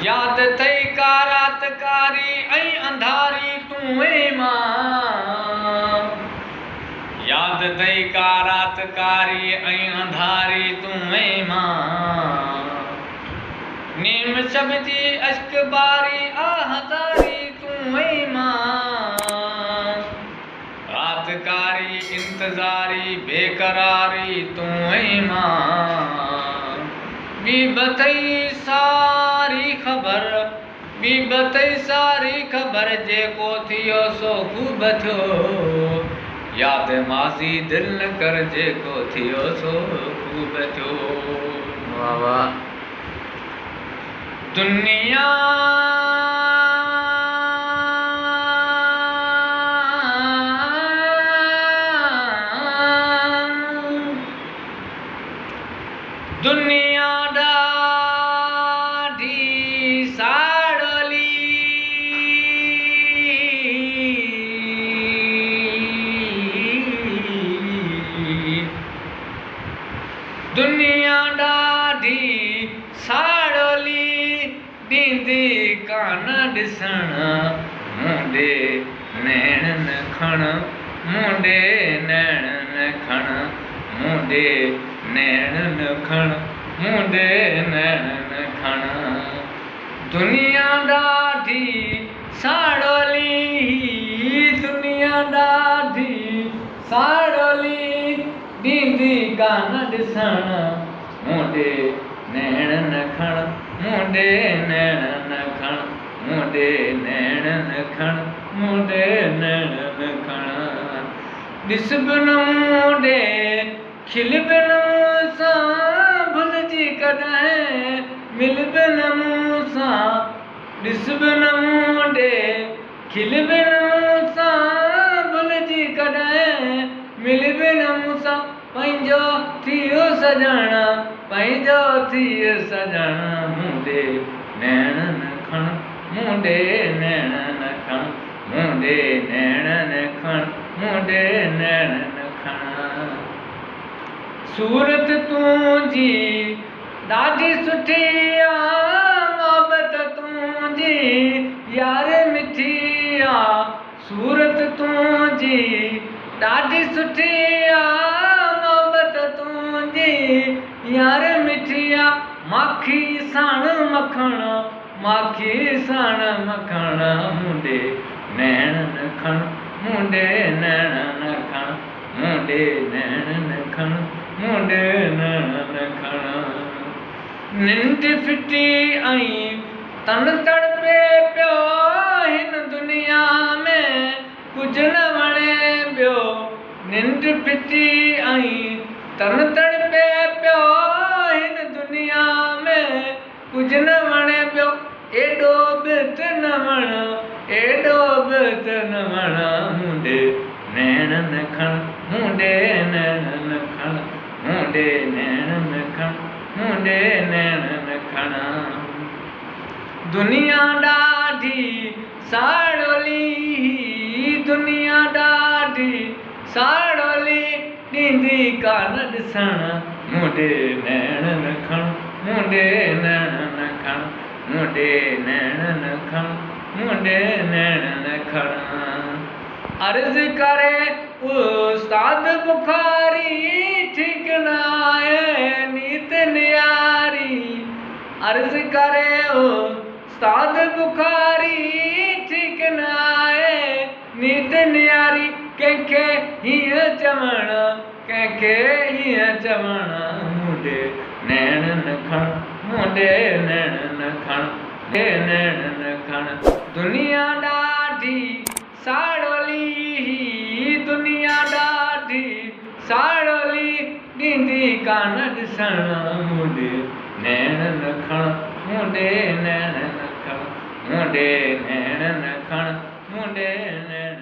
याद थई का रात कारी ऐं अंधारी तूं मां। याद थई का रात कारी ऐं अंधारी तूं मां। नेम शब्दी अश्क बारी आहतारी तूं मां। रात कारी इंतजारी बेकरारी तूं मां। बीबतई सारी खबर बीबतई सारी खबर जेको थियो सो खूब थियो। याद माज़ी दिल न कर जेको थियो सो खूब थियो। वाह वाह। दुनिया दुनिया ॾाढी साड़ली। दुनिया ॾाढी साड़ली ॾींदी कान ॾिसण मुंडे नैण न खण मुंडे नैण न खण मुंडे नैण न खण मुंडे नैण न खण। दुनिया ॾाढी साड़ली दुनिया ॾाढी साड़ली ॾींदी कान ॾिसण मुंडे नैण न खण मुंडे नैण न खण मुंडे नैण न खण मुंडे नैण न खण। ॾिस बि न मुंडे खिल बि न मूंसां भुलिजी कॾहिं मिल बि न मूंसां। ॾिस बि न मुंडे खिल बि न मूंसां भुलिजी कॾहिं मिल बि न मूंसां। पंहिंजो थियो सजण पंहिंजो थियो सजण मुंडे नैण न खण मुंडे नैण न खण मुंडे नैण न खण मुंडे नैण न खण। सूरत तुंहिंजी ॾाढी सुठी आहे मोहबत तुंहिंजी यार मिठी आहे। सूरत तुंहिंजी ॾाढी सुठी आहे मोहबत तुंहिंजी यार मिठी आहे। माखी साण मखण माखी साण मखण मुंडे नैण न खण मुंडे नैण न खण मुंडे नैण न खण मुंडे नैण न खण। निंड फिटी ऐं तन तड़पे पियो हिन दुनिया में कुझु न वणे ॿियो। निंड फिटी ऐं तन तड़पे पियो हिन दुनिया में कुझु न वणे ॿियो। एॾो बि त न वण एॾो बि त न वण मुंडे नैण न खण मुंडे नैण न खण मुंडे नैण न खण मुंडे नैण न खण। दुनिया ॾाढी साड़ली दुनिया ॾाढी साड़ली ॾींदी कान ॾिसण मुंडे नैण न खण मुंडे नैण न खण मुंडे नैण न खण मुंडे नैण न खण। अर्ज़ करे उस्ताद बुखारी ठीक न आहे नीत नियारी। अर्ज़ करे उस्ताद बुखारी ठीक न आहे नीत नियारी। कंहिंखे हीअं चवण कंहिंखे हीअं चवण मुंडे नैण न खण मुंडे नैण न खण मुंडे नैण न खण। दुनिया ॾाढी साड़ली दुनिया ॾाढी साड़ली ॾींदी कान ॾिसण मुंडे नैण न खण मुंडे नैण न खण मुंडे नैण न खण मुंडे नैण